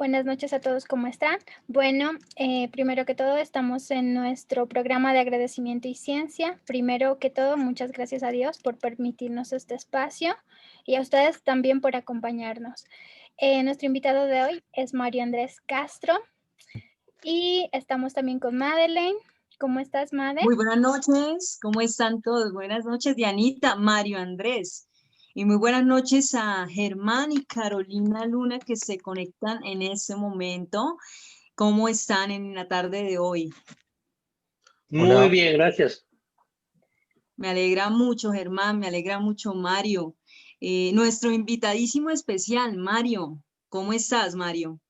Buenas noches a todos, ¿cómo están? Bueno, primero que todo, estamos en nuestro programa de agradecimiento y ciencia. Primero que todo, muchas gracias a Dios por permitirnos este espacio y a ustedes también por acompañarnos. Nuestro invitado de hoy es Mario Andrés Castro y estamos también con Madeleine. ¿Cómo estás, Made? Muy buenas noches, ¿cómo están todos? Buenas noches, Dianita, Mario Andrés. Y muy buenas noches a Germán y Carolina Luna que se conectan en este momento. ¿Cómo están en la tarde de hoy? Muy Hola, bien, gracias. Me alegra mucho, Germán, me alegra mucho, Mario. Nuestro invitadísimo especial, Mario. ¿Cómo estás, Mario?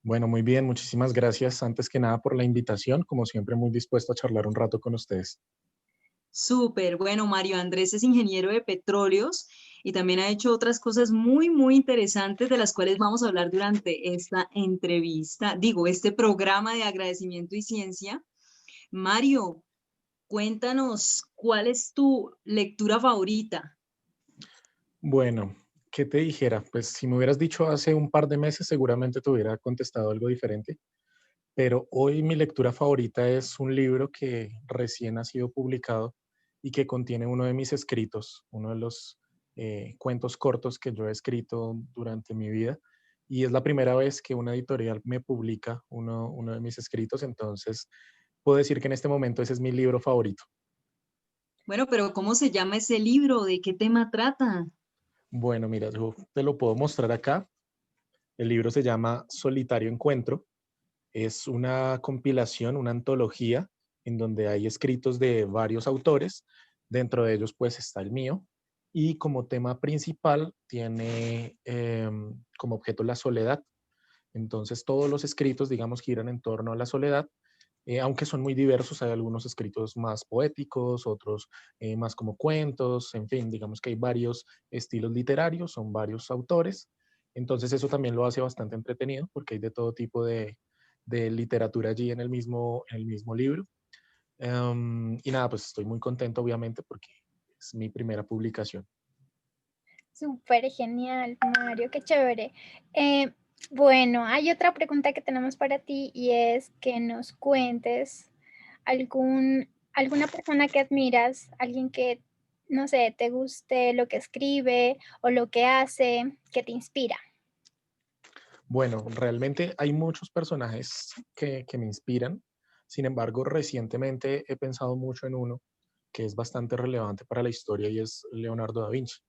bueno, muy bien, muchísimas gracias antes que nada por la invitación, como siempre muy dispuesto a charlar un rato con ustedes. Súper, bueno, Mario Andrés es ingeniero de petróleos y también ha hecho otras cosas muy interesantes de las cuales vamos a hablar durante esta entrevista, este programa de agradecimiento y ciencia. Mario, cuéntanos, ¿cuál es tu lectura favorita? Bueno, ¿qué te dijera? Pues si me hubieras dicho hace un par de meses, seguramente te hubiera contestado algo diferente, pero hoy mi lectura favorita es un libro que recién ha sido publicado y que contiene uno de mis escritos, uno de los cuentos cortos que yo he escrito durante mi vida. Y es la primera vez que una editorial me publica uno de mis escritos, entonces puedo decir que en este momento ese es mi libro favorito. Bueno, pero ¿cómo se llama ese libro? ¿De qué tema trata? Bueno, mira, yo te lo puedo mostrar acá. El libro se llama Solitario Encuentro. Es una compilación, una antología en donde hay escritos de varios autores. Dentro de ellos, pues, está el mío. Y como tema principal tiene como objeto la soledad. Entonces, todos los escritos, digamos, giran en torno a la soledad, aunque son muy diversos. Hay algunos escritos más poéticos, otros más como cuentos, en fin, digamos que hay varios estilos literarios, son varios autores. Entonces, eso también lo hace bastante entretenido porque hay de todo tipo de literatura allí en el mismo libro. Y nada, pues estoy muy contento, obviamente, porque es mi primera publicación. Súper genial, Mario, qué chévere. Bueno, hay otra pregunta que tenemos para ti y es que nos cuentes alguna persona que admiras, alguien que, no sé, te guste lo que escribe o lo que hace, que te inspira. Bueno, realmente hay muchos personajes que me inspiran. Sin embargo, recientemente he pensado mucho en uno que es bastante relevante para la historia y es Leonardo da Vinci.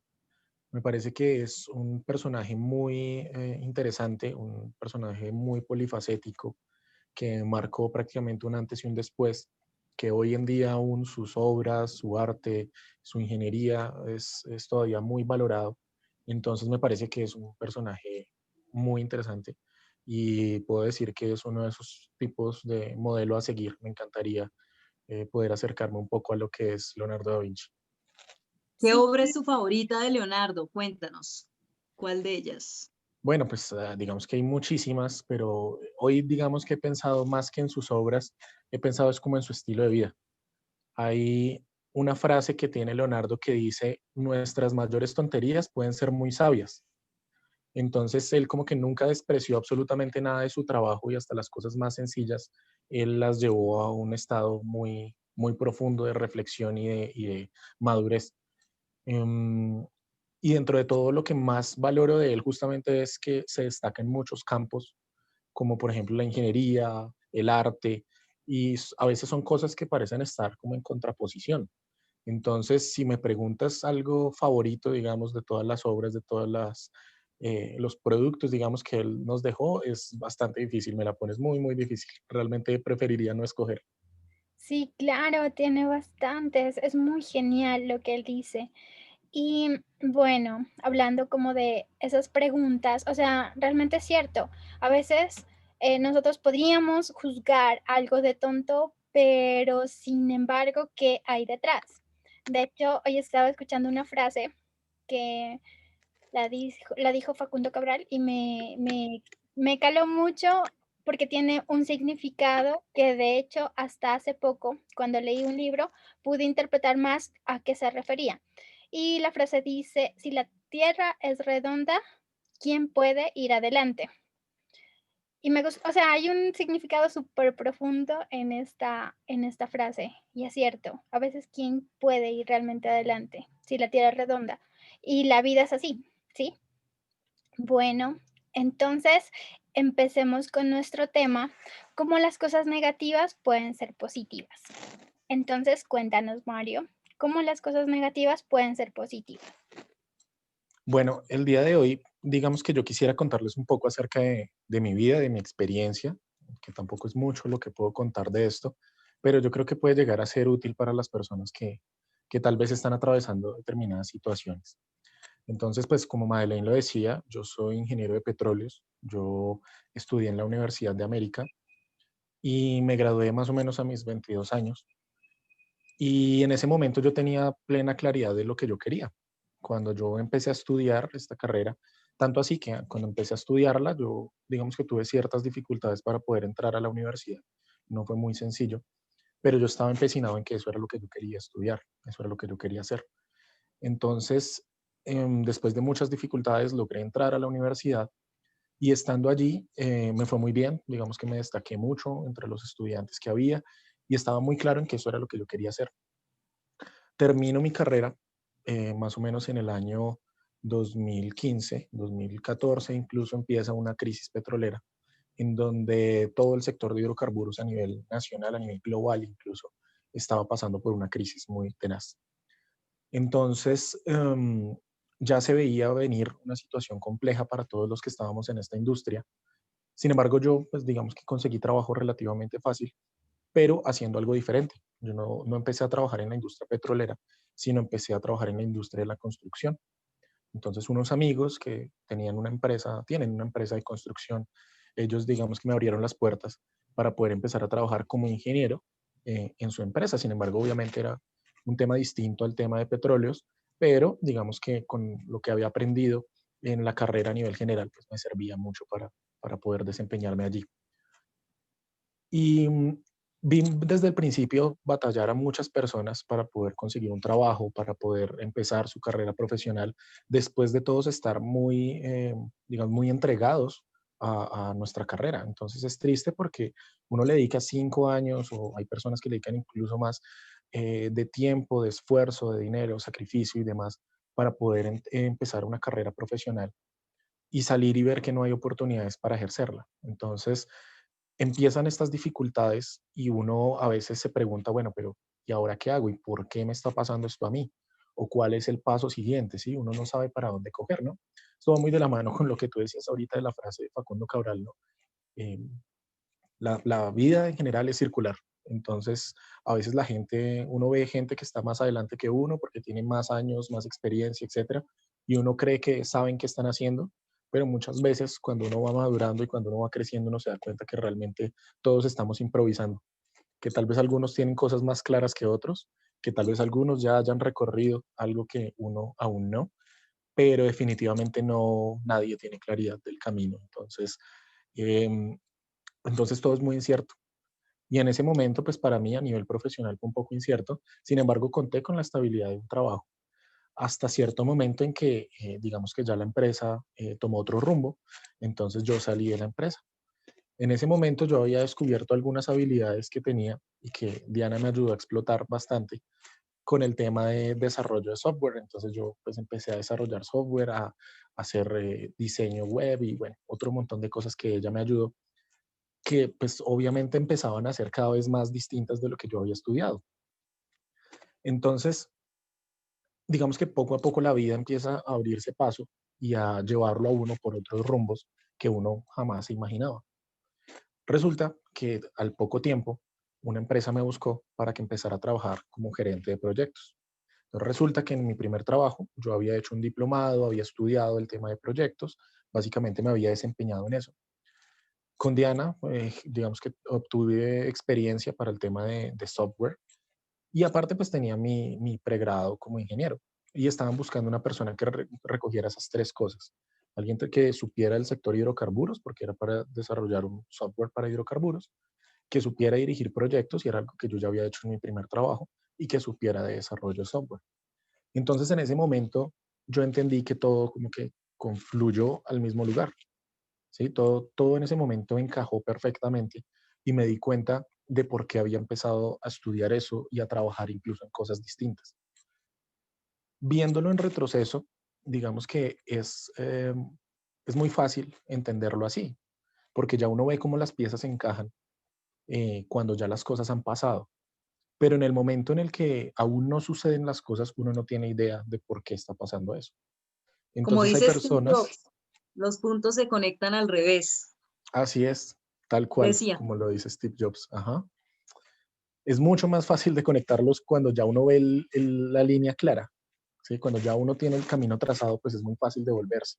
Me parece que es un personaje muy interesante, un personaje muy polifacético que marcó prácticamente un antes y un después, que hoy en día aún sus obras, su arte, su ingeniería es todavía muy valorado. Entonces me parece que es un personaje muy interesante y puedo decir que es uno de esos tipos de modelo a seguir. Me encantaría poder acercarme un poco a lo que es Leonardo da Vinci. ¿Qué Sí, obra es tu favorita de Leonardo? Cuéntanos, ¿cuál de ellas? Bueno, pues digamos que hay muchísimas, pero hoy digamos que he pensado más que en sus obras, he pensado es como en su estilo de vida. Hay una frase que tiene Leonardo que dice, nuestras mayores tonterías pueden ser muy sabias. Entonces él como que nunca despreció absolutamente nada de su trabajo y hasta las cosas más sencillas, él las llevó a un estado muy profundo de reflexión y de madurez. Em, y dentro de todo lo que más valoro de él justamente es que se destaca en muchos campos, como por ejemplo la ingeniería, el arte, y a veces son cosas que parecen estar como en contraposición. Entonces, si me preguntas algo favorito, digamos, de todas las obras, de todas los productos, digamos, que él nos dejó, es bastante difícil, me la pones muy difícil. Realmente preferiría no escoger. sí, claro, tiene bastantes, es muy genial lo que él dice. Y bueno, hablando como de esas preguntas, o sea, realmente es cierto, a veces nosotros podríamos juzgar algo de tonto, pero sin embargo, ¿qué hay detrás? De hecho, hoy estaba escuchando una frase que la dijo Facundo Cabral y me caló mucho porque tiene un significado que de hecho hasta hace poco, cuando leí un libro, pude interpretar más a qué se refería. Y la frase dice, si la tierra es redonda, ¿quién puede ir adelante? Y me gusta, o sea, hay un significado súper profundo en esta frase, y es cierto, a veces quién puede ir realmente adelante si la tierra es redonda y la vida es así, ¿sí? Bueno, entonces empecemos con nuestro tema, cómo las cosas negativas pueden ser positivas. Entonces, cuéntanos, Mario, cómo las cosas negativas pueden ser positivas. Bueno, el día de hoy, digamos que yo quisiera contarles un poco acerca de mi vida, de mi experiencia, que tampoco es mucho lo que puedo contar de esto, pero yo creo que puede llegar a ser útil para las personas que tal vez están atravesando determinadas situaciones. Entonces, pues como Madeleine lo decía, yo soy ingeniero de petróleos, yo estudié en la Universidad de América y me gradué más o menos a mis 22 años. Y en ese momento yo tenía plena claridad de lo que yo quería. Cuando yo empecé a estudiar esta carrera, tanto así que cuando empecé a estudiarla, yo digamos que tuve ciertas dificultades para poder entrar a la universidad. No fue muy sencillo, pero yo estaba empecinado en que eso era lo que yo quería estudiar, eso era lo que yo quería hacer. Entonces, después de muchas dificultades, logré entrar a la universidad y estando allí me fue muy bien, digamos que me destaqué mucho entre los estudiantes que había y estaba muy claro en que eso era lo que yo quería hacer. Termino mi carrera más o menos en el año 2015, 2014, incluso empieza una crisis petrolera en donde todo el sector de hidrocarburos a nivel nacional, a nivel global incluso, estaba pasando por una crisis muy tenaz. Entonces, ya se veía venir una situación compleja para todos los que estábamos en esta industria. Sin embargo, yo, pues digamos que conseguí trabajo relativamente fácil, pero haciendo algo diferente. Yo no empecé a trabajar en la industria petrolera, sino empecé a trabajar en la industria de la construcción. Entonces, unos amigos que tienen una empresa de construcción, ellos digamos que me abrieron las puertas para poder empezar a trabajar como ingeniero en su empresa. Sin embargo, obviamente era un tema distinto al tema de petróleos, pero digamos que con lo que había aprendido en la carrera a nivel general, pues me servía mucho para poder desempeñarme allí. Y vi desde el principio batallar a muchas personas para poder conseguir un trabajo, para poder empezar su carrera profesional, después de todos estar muy, digamos, muy entregados a nuestra carrera. Entonces es triste porque uno le dedica 5 años o hay personas que le dedican incluso más de tiempo, de esfuerzo, de dinero, sacrificio y demás para poder empezar una carrera profesional y salir y ver que no hay oportunidades para ejercerla. Entonces, empiezan estas dificultades y uno a veces se pregunta, bueno, pero ¿y ahora qué hago? ¿Y por qué me está pasando esto a mí? ¿O cuál es el paso siguiente? ¿Sí? Uno no sabe para dónde coger, ¿no? Esto va muy de la mano con lo que tú decías ahorita de la frase de Facundo Cabral, ¿no? Eh, la vida en general es circular. Entonces, a veces uno ve gente que está más adelante que uno porque tiene más años, más experiencia, etcétera, y uno cree que saben qué están haciendo, pero muchas veces cuando uno va madurando y cuando uno va creciendo, uno se da cuenta que realmente todos estamos improvisando, que tal vez algunos tienen cosas más claras que otros, que tal vez algunos ya hayan recorrido algo que uno aún no, pero definitivamente no, nadie tiene claridad del camino. Em, entonces todo es muy incierto. Y en ese momento, pues para mí a nivel profesional fue un poco incierto. Sin embargo, conté con la estabilidad de un trabajo hasta cierto momento en que, digamos que ya la empresa tomó otro rumbo. Entonces yo salí de la empresa. En ese momento yo había descubierto algunas habilidades que tenía y que Diana me ayudó a explotar bastante con el tema de desarrollo de software. Entonces yo pues empecé a desarrollar software, a hacer diseño web y bueno, otro montón de cosas que ella me ayudó que pues obviamente empezaban a ser cada vez más distintas de lo que yo había estudiado. Entonces, digamos que poco a poco la vida empieza a abrirse paso y a llevarlo a uno por otros rumbos que uno jamás se imaginaba. Resulta que al poco tiempo una empresa me buscó para que empezara a trabajar como gerente de proyectos. Entonces resulta que en mi primer trabajo yo había hecho un diplomado, había estudiado el tema de proyectos, básicamente me había desempeñado en eso. Con Diana, digamos que obtuve experiencia para el tema de software y aparte pues tenía mi pregrado como ingeniero y estaban buscando una persona que recogiera esas tres cosas. Alguien que supiera el sector hidrocarburos, porque era para desarrollar un software para hidrocarburos, que supiera dirigir proyectos y era algo que yo ya había hecho en mi primer trabajo y que supiera de desarrollo de software. Entonces en ese momento yo entendí que todo como que confluyó al mismo lugar. ¿sí? Todo en ese momento encajó perfectamente y me di cuenta de por qué había empezado a estudiar eso y a trabajar incluso en cosas distintas. Viéndolo en retroceso, digamos que es muy fácil entenderlo así, porque ya uno ve cómo las piezas encajan cuando ya las cosas han pasado. Pero en el momento en el que aún no suceden las cosas, uno no tiene idea de por qué está pasando eso. Como Entonces hay dice Steve personas, Jobs, los puntos se conectan al revés, así es, tal cual, decía. como lo dice Steve Jobs. Ajá. Es mucho más fácil de conectarlos cuando ya uno ve la línea clara, ¿sí? Cuando ya uno tiene el camino trazado, pues es muy fácil de volverse.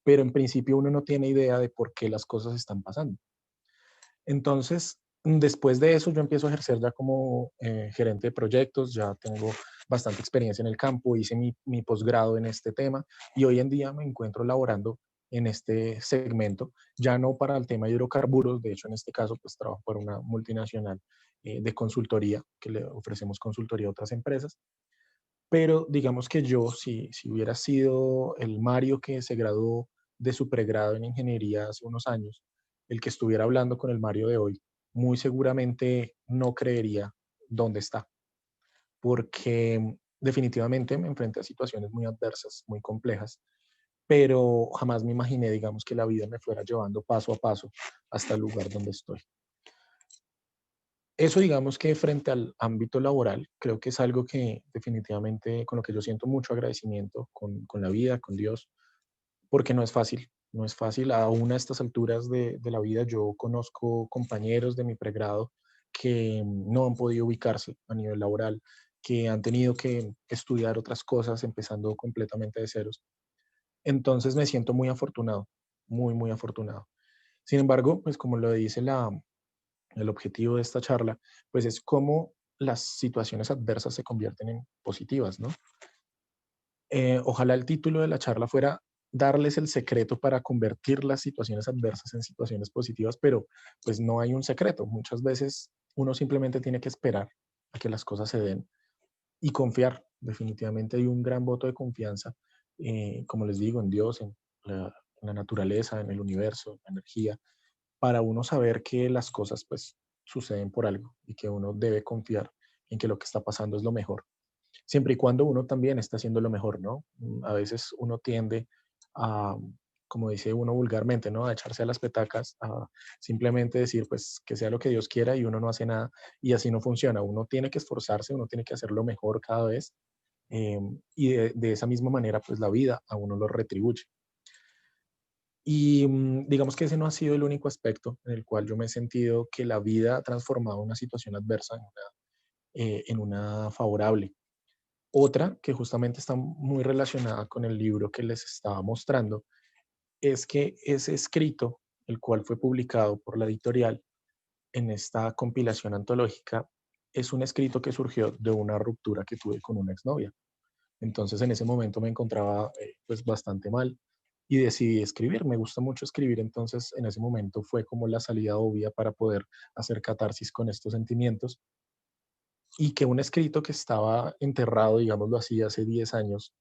Pero en principio uno no tiene idea de por qué las cosas están pasando. Entonces, después de eso, yo empiezo a ejercer ya como gerente de proyectos, ya tengo bastante experiencia en el campo, hice mi posgrado en este tema y hoy en día me encuentro laborando en este segmento, ya no para el tema de hidrocarburos, de hecho en este caso pues trabajo para una multinacional de consultoría, que le ofrecemos consultoría a otras empresas, pero digamos que yo, si hubiera sido el Mario que se graduó de su pregrado en ingeniería hace unos años, el que estuviera hablando con el Mario de hoy, muy seguramente no creería dónde está, porque definitivamente me enfrenté a situaciones muy adversas, muy complejas, pero jamás me imaginé, digamos, que la vida me fuera llevando paso a paso hasta el lugar donde estoy. Eso digamos que frente al ámbito laboral, creo que es algo que definitivamente con lo que yo siento mucho agradecimiento con la vida, con Dios, porque no es fácil, no es fácil. Aún a estas alturas de la vida yo conozco compañeros de mi pregrado que no han podido ubicarse a nivel laboral, que han tenido que estudiar otras cosas empezando completamente de ceros. Entonces me siento muy afortunado, muy, muy afortunado. Sin embargo, pues como lo dice el objetivo de esta charla, pues es cómo las situaciones adversas se convierten en positivas, ¿no? Ojalá el título de la charla fuera darles el secreto para convertir las situaciones adversas en situaciones positivas, pero pues no hay un secreto. Muchas veces uno simplemente tiene que esperar a que las cosas se den y confiar. Definitivamente hay un gran voto de confianza, como les digo, en Dios, en la naturaleza, en el universo, en la energía, para uno saber que las cosas pues suceden por algo y que uno debe confiar en que lo que está pasando es lo mejor, siempre y cuando uno también está haciendo lo mejor, ¿no? A veces uno tiende a, como dice uno vulgarmente, ¿no? A echarse a las petacas, a simplemente decir pues que sea lo que Dios quiera y uno no hace nada y así no funciona. Uno tiene que esforzarse, uno tiene que hacer lo mejor cada vez y de esa misma manera pues la vida a uno lo retribuye. Y digamos que ese no ha sido el único aspecto en el cual yo me he sentido que la vida ha transformado una situación adversa en una favorable. Otra que justamente está muy relacionada con el libro que les estaba mostrando es que ese escrito, el cual fue publicado por la editorial en esta compilación antológica, es un escrito que surgió de una ruptura que tuve con una exnovia. Entonces en ese momento me encontraba pues bastante mal y decidí escribir. Me gusta mucho escribir, entonces en ese momento fue como la salida obvia para poder hacer catarsis con estos sentimientos y que un escrito que estaba enterrado, digámoslo así, hace 10 años,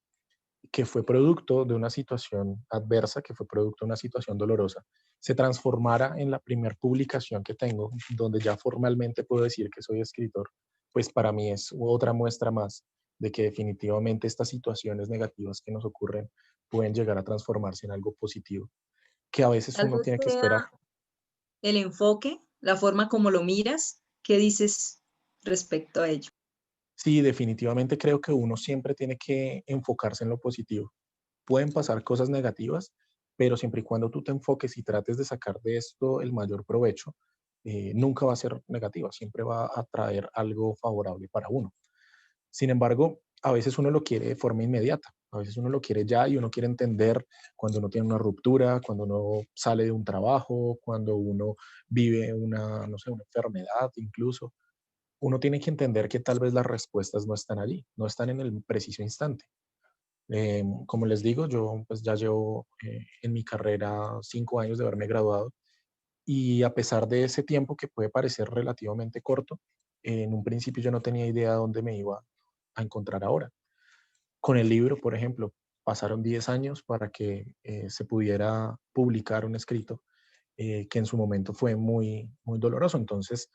que fue producto de una situación adversa, que fue producto de una situación dolorosa, se transformara en la primer publicación que tengo, donde ya formalmente puedo decir que soy escritor, pues para mí es otra muestra más de que definitivamente estas situaciones negativas que nos ocurren pueden llegar a transformarse en algo positivo, que a veces Tal uno vez tiene que esperar. sea el enfoque, la forma como lo miras. ¿Qué dices respecto a ello? Sí, definitivamente creo que uno siempre tiene que enfocarse en lo positivo. Pueden pasar cosas negativas, pero siempre y cuando tú te enfoques y trates de sacar de esto el mayor provecho, nunca va a ser negativa, siempre va a traer algo favorable para uno. Sin embargo, a veces uno lo quiere de forma inmediata, a veces uno lo quiere ya y uno quiere entender cuando uno tiene una ruptura, cuando uno sale de un trabajo, cuando uno vive una, no sé, una enfermedad incluso. Uno tiene que entender que tal vez las respuestas no están allí, no están en el preciso instante. Como les digo, yo pues ya llevo en mi carrera 5 años de haberme graduado y a pesar de ese tiempo que puede parecer relativamente corto, en un principio yo no tenía idea de dónde me iba a encontrar ahora. Con el libro, por ejemplo, pasaron 10 años para que se pudiera publicar un escrito que en su momento fue muy, muy doloroso. Entonces,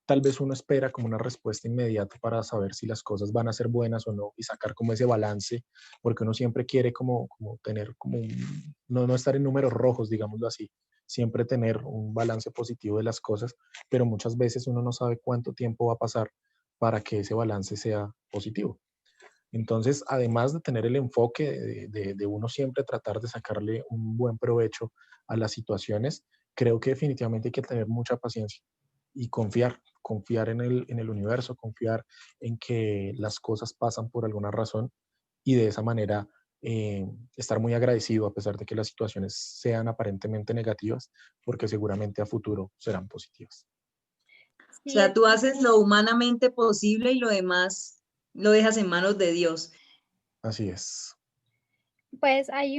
tal vez uno espera como una respuesta inmediata para saber si las cosas van a ser buenas o no y sacar como ese balance, porque uno siempre quiere como tener como no estar en números rojos, digámoslo así, siempre tener un balance positivo de las cosas, pero muchas veces uno no sabe cuánto tiempo va a pasar para que ese balance sea positivo. Entonces, además de tener el enfoque de uno siempre tratar de sacarle un buen provecho a las situaciones, creo que definitivamente hay que tener mucha paciencia y confiar en el universo, confiar en que las cosas pasan por alguna razón y de esa manera estar muy agradecido a pesar de que las situaciones sean aparentemente negativas, porque seguramente a futuro serán positivas. O Sí, sea, tú haces lo humanamente posible y lo demás lo dejas en manos de Dios. Así es. pues hay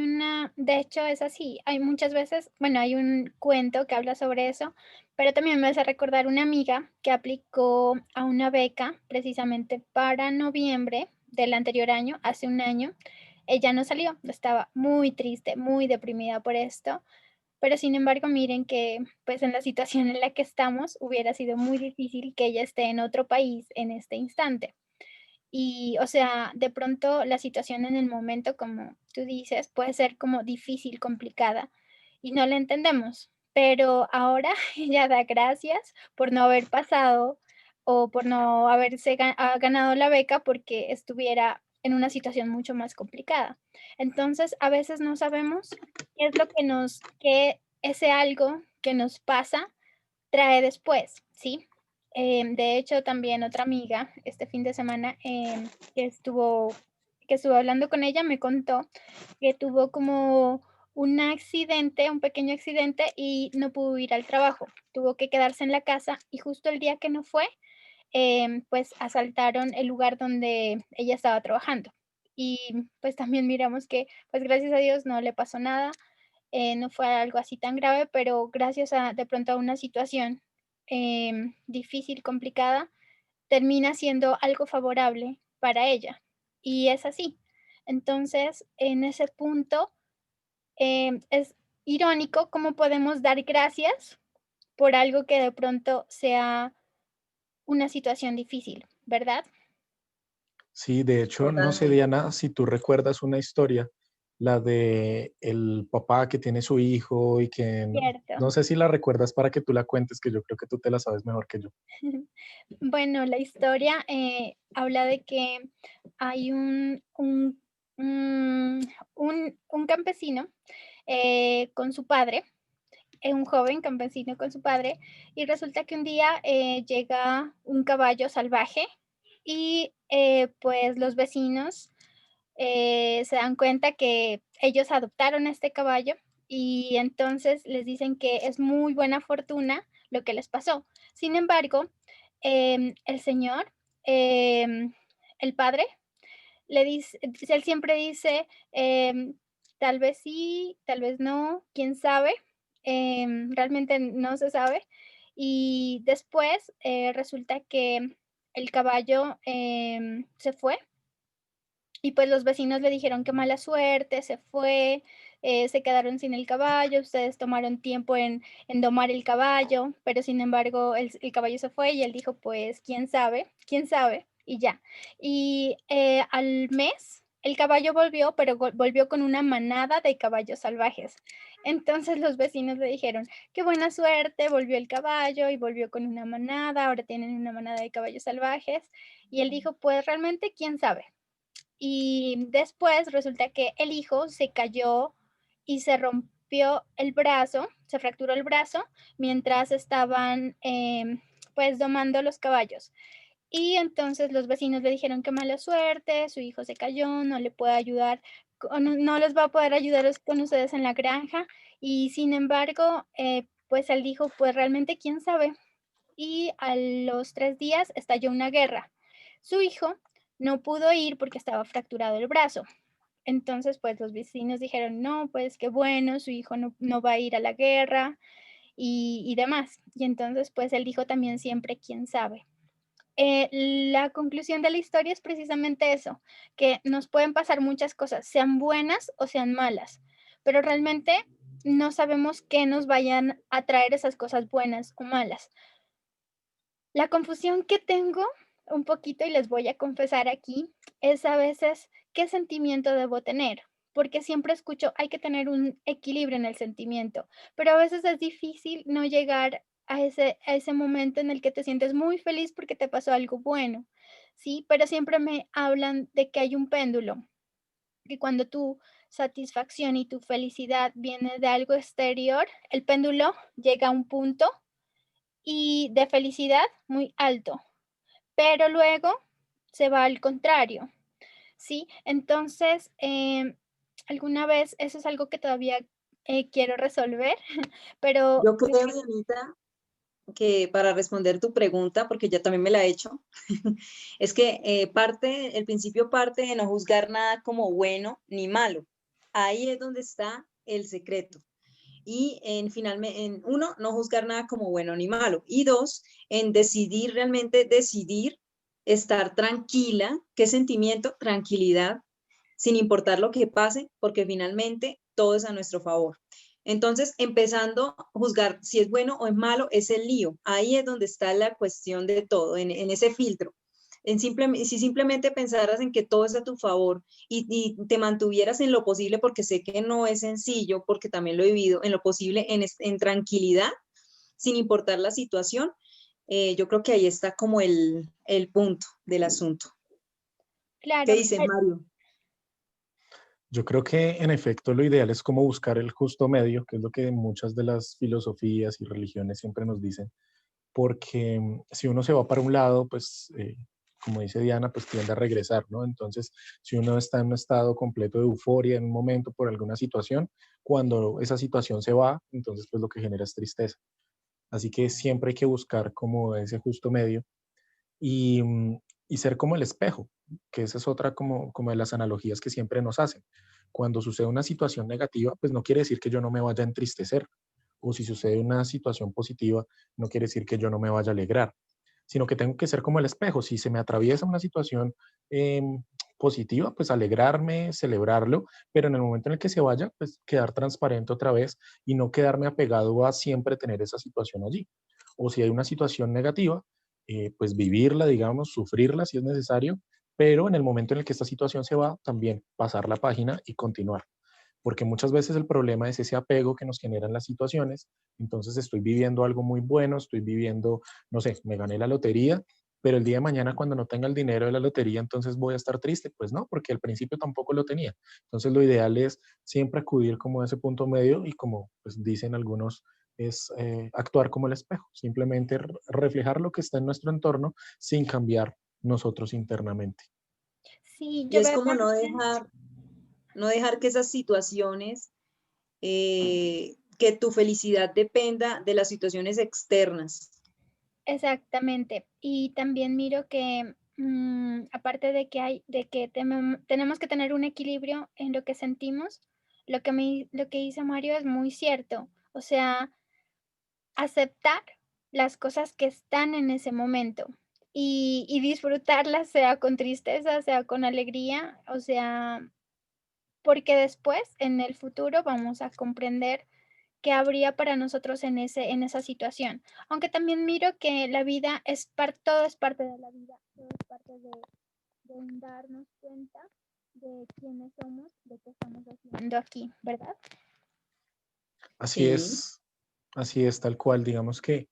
de hecho es así, hay muchas veces, bueno, hay un cuento que habla sobre eso, pero también me hace recordar una amiga que aplicó a una beca precisamente para noviembre del anterior año, hace un año. Ella no salió, estaba muy triste, muy deprimida por esto, pero sin embargo, miren que pues en la situación en la que estamos hubiera sido muy difícil que ella esté en otro país en este instante. Y, o sea, de pronto la situación en el momento, como tú dices, puede ser como difícil, complicada y no la entendemos, pero ahora ella da gracias por no haber pasado o por no haberse ganado la beca porque estuviera en una situación mucho más complicada. Entonces, a veces no sabemos qué es lo que que ese algo que nos pasa trae después, ¿sí? De hecho, también otra amiga, este fin de semana, que estuvo hablando con ella, me contó que tuvo como un accidente, un pequeño accidente, y no pudo ir al trabajo. Tuvo que quedarse en la casa y justo el día que no fue, pues asaltaron el lugar donde ella estaba trabajando. Y pues también miramos que, pues gracias a Dios no le pasó nada, no fue algo así tan grave, pero gracias a de pronto a una situación difícil, complicada, termina siendo algo favorable para ella. Y es así. Entonces, en ese punto, es irónico cómo podemos dar gracias por algo que de pronto sea una situación difícil, ¿verdad? Sí, de hecho, no sé, Totalmente. Diana, si tú recuerdas una historia, la de el papá que tiene su hijo y que Cierto. no sé si la recuerdas para que tú la cuentes, que yo creo que tú te la sabes mejor que yo. Bueno, la historia habla de que hay mm, un campesino con su padre, un joven campesino con su padre, y resulta que un día llega un caballo salvaje y pues los vecinos se dan cuenta que ellos adoptaron a este caballo y entonces les dicen que es muy buena fortuna lo que les pasó. Sin embargo, el señor, em, el padre, le dice, él siempre dice, tal vez sí, tal vez no, quién sabe, realmente no se sabe. Y después resulta que el caballo se fue y pues los vecinos le dijeron: "Qué mala suerte, se fue, se quedaron sin el caballo, ustedes tomaron tiempo en domar el caballo", pero sin embargo el caballo se fue y él dijo: "Pues quién sabe", y ya. Y, al mes el caballo volvió, pero volvió con una manada de caballos salvajes. Entonces los vecinos le dijeron: "Qué buena suerte, volvió el caballo y volvió con una manada, ahora tienen una manada de caballos salvajes", y él dijo: "Pues realmente quién sabe". Y después resulta que el hijo se cayó y se rompió el brazo, se fracturó el brazo mientras estaban pues domando los caballos. Y entonces los vecinos le dijeron que mala suerte, su hijo se cayó, no le puede ayudar, no les va a poder ayudar con ustedes en la granja. Y sin embargo, pues él dijo, pues realmente quién sabe. Y a los 3 días estalló una guerra. Su hijo no pudo ir porque estaba fracturado el brazo. Entonces, pues los vecinos dijeron, no, pues qué bueno, su hijo no va a ir a la guerra y demás. Y entonces, pues él dijo también siempre, quién sabe. La conclusión de la historia es precisamente eso, que nos pueden pasar muchas cosas, sean buenas o sean malas, pero realmente no sabemos qué nos vayan a traer esas cosas buenas o malas. La confusión que tengo un poquito, y les voy a confesar aquí, es a veces qué sentimiento debo tener, porque siempre escucho, hay que tener un equilibrio en el sentimiento, pero a veces es difícil no llegar a ese momento en el que te sientes muy feliz porque te pasó algo bueno, ¿sí? Pero siempre me hablan de que hay un péndulo, que cuando tu satisfacción y tu felicidad viene de algo exterior, el péndulo llega a un punto y de felicidad muy alto, pero luego se va al contrario, ¿sí? Entonces, alguna vez eso es algo que todavía, quiero resolver, pero Yo creo, Dianita, que para responder tu pregunta, porque ya también me la he hecho, es que el principio parte de no juzgar nada como bueno ni malo. Ahí es donde está el secreto. Y finalmente, en uno, no juzgar nada como bueno ni malo. Y dos, en decidir, realmente decidir estar tranquila. ¿Qué sentimiento? Tranquilidad, sin importar lo que pase, porque finalmente todo es a nuestro favor. Entonces, empezando a juzgar si es bueno o es malo, es el lío. Ahí es donde está la cuestión de todo, en ese filtro. Si simplemente pensaras en que todo es a tu favor y te mantuvieras en lo posible, porque sé que no es sencillo, porque también lo he vivido, en lo posible, en tranquilidad, sin importar la situación, yo creo que ahí está como el punto del asunto. ¿Qué claro, dice Mario? Yo creo que en efecto lo ideal es como buscar el justo medio, que es lo que muchas de las filosofías y religiones siempre nos dicen, porque si uno se va para un lado, pues como dice Diana, pues tiende a regresar, ¿no? Entonces, si uno está en un estado completo de euforia en un momento por alguna situación, cuando esa situación se va, entonces pues lo que genera es tristeza. Así que siempre hay que buscar como ese justo medio y, y ser como el espejo, que esa es otra como de las analogías que siempre nos hacen. Cuando sucede una situación negativa, pues no quiere decir que yo no me vaya a entristecer, o si sucede una situación positiva, no quiere decir que yo no me vaya a alegrar, sino que tengo que ser como el espejo. Si se me atraviesa una situación positiva, pues alegrarme, celebrarlo, pero en el momento en el que se vaya, pues quedar transparente otra vez y no quedarme apegado a siempre tener esa situación allí. O si hay una situación negativa, pues vivirla, digamos, sufrirla si es necesario, pero en el momento en el que esta situación se va, también pasar la página y continuar. Porque muchas veces el problema es ese apego que nos generan las situaciones. Entonces estoy viviendo algo muy bueno, estoy viviendo, no sé, me gané la lotería, pero el día de mañana cuando no tenga el dinero de la lotería, entonces voy a estar triste. Pues no, porque al principio tampoco lo tenía. Entonces lo ideal es siempre acudir como a ese punto medio y como pues, dicen algunos, es actuar como el espejo, simplemente reflejar lo que está en nuestro entorno sin cambiar nosotros internamente. sí, Y yo es veo como también. no dejar que esas situaciones, que tu felicidad dependa de las situaciones externas. Exactamente. Y también miro que, aparte de que tenemos que tener un equilibrio en lo que sentimos, lo que dice Mario es muy cierto. O sea, aceptar las cosas que están en ese momento y disfrutarlas, sea con tristeza, sea con alegría, o sea, porque después, en el futuro, vamos a comprender qué habría para nosotros en esa situación. Aunque también miro que la vida todo es parte de la vida, todo es parte de darnos cuenta de quiénes somos, de qué estamos haciendo aquí, ¿verdad? Sí. Así es, tal cual. Digamos que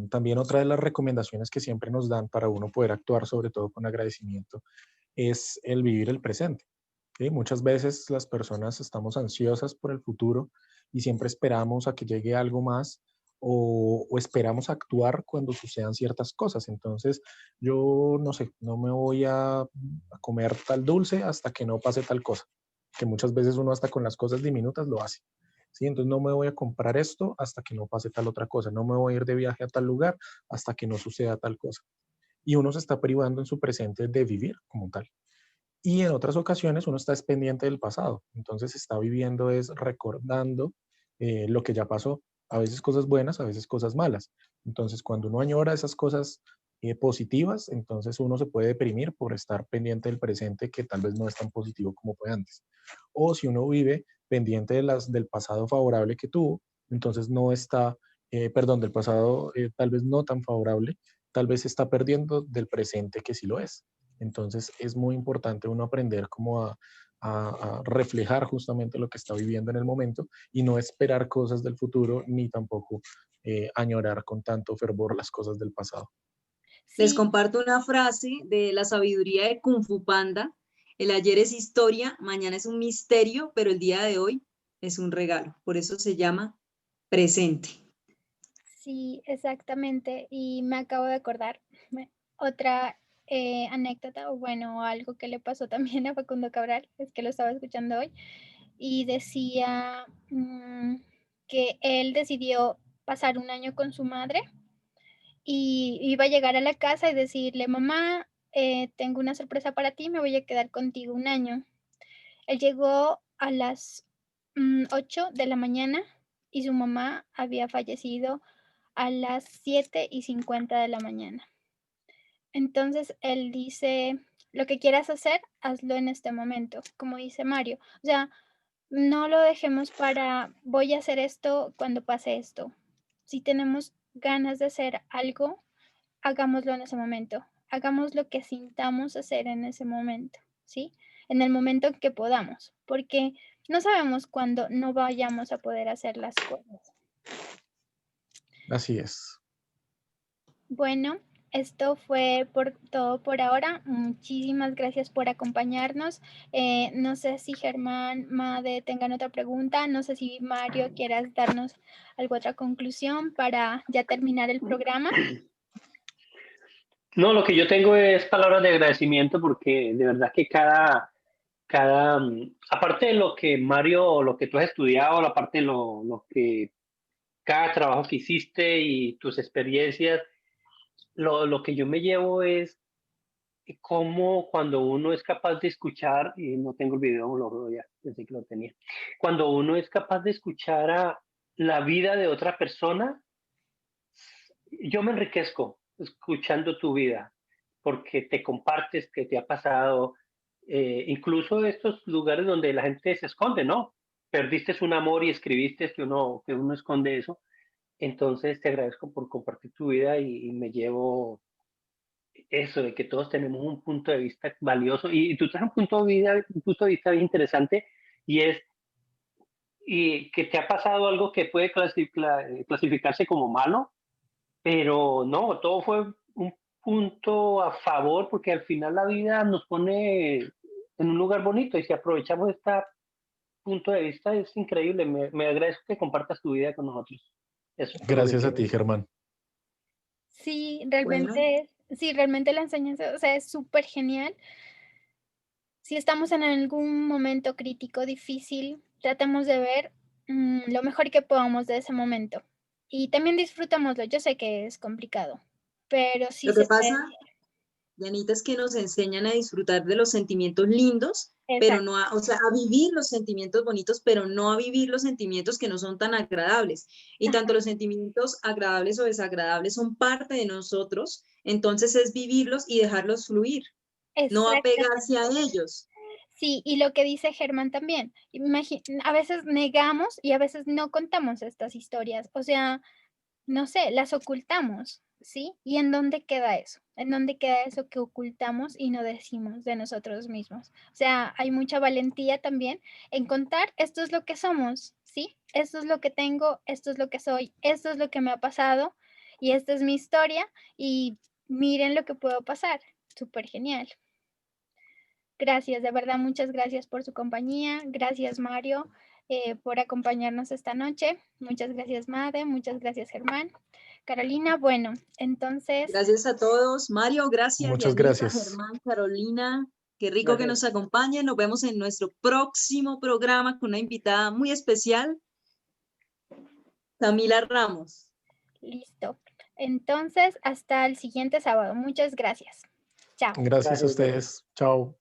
también otra de las recomendaciones que siempre nos dan para uno poder actuar, sobre todo con agradecimiento, es el vivir el presente. ¿Sí? Muchas veces las personas estamos ansiosas por el futuro y siempre esperamos a que llegue algo más o esperamos actuar cuando sucedan ciertas cosas. Entonces, yo no sé, no me voy a comer tal dulce hasta que no pase tal cosa, que muchas veces uno hasta con las cosas diminutas lo hace. ¿Sí? Entonces no me voy a comprar esto hasta que no pase tal otra cosa, no me voy a ir de viaje a tal lugar hasta que no suceda tal cosa. Y uno se está privando en su presente de vivir como tal. Y en otras ocasiones uno está pendiente del pasado, entonces está viviendo es recordando lo que ya pasó, a veces cosas buenas, a veces cosas malas. Entonces cuando uno añora esas cosas positivas, entonces uno se puede deprimir por estar pendiente del presente que tal vez no es tan positivo como fue antes. O si uno vive pendiente del pasado favorable que tuvo, entonces no está, perdón, del pasado tal vez no tan favorable, tal vez está perdiendo del presente que sí lo es. Entonces es muy importante uno aprender como a reflejar justamente lo que está viviendo en el momento y no esperar cosas del futuro ni tampoco añorar con tanto fervor las cosas del pasado. Les Sí, comparto una frase de la sabiduría de Kung Fu Panda. El ayer es historia, mañana es un misterio, pero el día de hoy es un regalo. Por eso se llama presente. sí, exactamente. Y me acabo de acordar otra anécdota, o bueno, algo que le pasó también a Facundo Cabral, es que lo estaba escuchando hoy, y decía que él decidió pasar un año con su madre y iba a llegar a la casa y decirle, mamá, tengo una sorpresa para ti, me voy a quedar contigo un año. Él llegó a las 8 de la mañana y su mamá había fallecido a las 7:50 de la mañana. Entonces él dice, lo que quieras hacer, hazlo en este momento, como dice Mario. O sea, no lo dejemos para, voy a hacer esto cuando pase esto. Si tenemos ganas de hacer algo, hagámoslo en ese momento. Hagamos lo que sintamos hacer en ese momento, ¿sí? En el momento en que podamos, porque no sabemos cuándo no vayamos a poder hacer las cosas. Así es. Bueno, esto fue todo por ahora. Muchísimas gracias por acompañarnos. No sé si Germán, Made tengan otra pregunta. No sé si Mario quieras darnos alguna otra conclusión para ya terminar el programa. No, lo que yo tengo es palabras de agradecimiento porque de verdad que aparte de lo que Mario, lo que tú has estudiado, la parte de lo que cada trabajo que hiciste y tus experiencias, lo que yo me llevo es cómo cuando uno es capaz de escuchar, y no tengo el video, lo veo ya, pensé que lo tenía, cuando uno es capaz de escuchar a la vida de otra persona, yo me enriquezco escuchando tu vida, porque te compartes qué te ha pasado, incluso estos lugares donde la gente se esconde, ¿no? Perdiste un amor y escribiste que uno esconde eso. Entonces te agradezco por compartir tu vida y me llevo eso de que todos tenemos un punto de vista valioso y tú traes un punto de vista bien interesante y es y que te ha pasado algo que puede clasificarse como malo, pero no, todo fue un punto a favor porque al final la vida nos pone en un lugar bonito y si aprovechamos este punto de vista es increíble. Me agradezco que compartas tu vida con nosotros. Eso es lo que Gracias a quiero ti, decir. Germán. Bueno, Sí, realmente la enseñanza, o sea, es súper genial. Si estamos en algún momento crítico, difícil, tratemos de ver lo mejor que podamos de ese momento. Y también disfrutémoslo. Yo sé que es complicado, pero sí lo que se puede. pasa, Janita, es que nos enseñan a disfrutar de los sentimientos lindos, pero Exacto. no a, o sea, a vivir los sentimientos bonitos, pero no a vivir los sentimientos que no son tan agradables. Y tanto los sentimientos agradables o desagradables son parte de nosotros, entonces es vivirlos y dejarlos fluir, no apegarse Exactamente. a ellos. Sí, y lo que dice Germán también, a veces negamos y a veces no contamos estas historias, o sea, no sé, las ocultamos, ¿sí? ¿Y en dónde queda eso? ¿En dónde queda eso que ocultamos y no decimos de nosotros mismos? O sea, hay mucha valentía también en contar, esto es lo que somos, ¿sí? Esto es lo que tengo, esto es lo que soy, esto es lo que me ha pasado y esta es mi historia y miren lo que puedo pasar. Súper genial. Gracias, de verdad, muchas gracias por su compañía. Gracias, Mario, por acompañarnos esta noche. Muchas gracias, Made. Muchas gracias, Germán. Carolina, bueno, entonces, Gracias a todos. Mario, gracias. Muchas Dianita, gracias. Germán, Carolina. Qué rico que Gracias. nos acompañen. Nos vemos en nuestro próximo programa con una invitada muy especial, Camila Ramos. listo. Entonces, hasta el siguiente sábado. Muchas gracias. Chao. Gracias a Gracias. ustedes. Chao.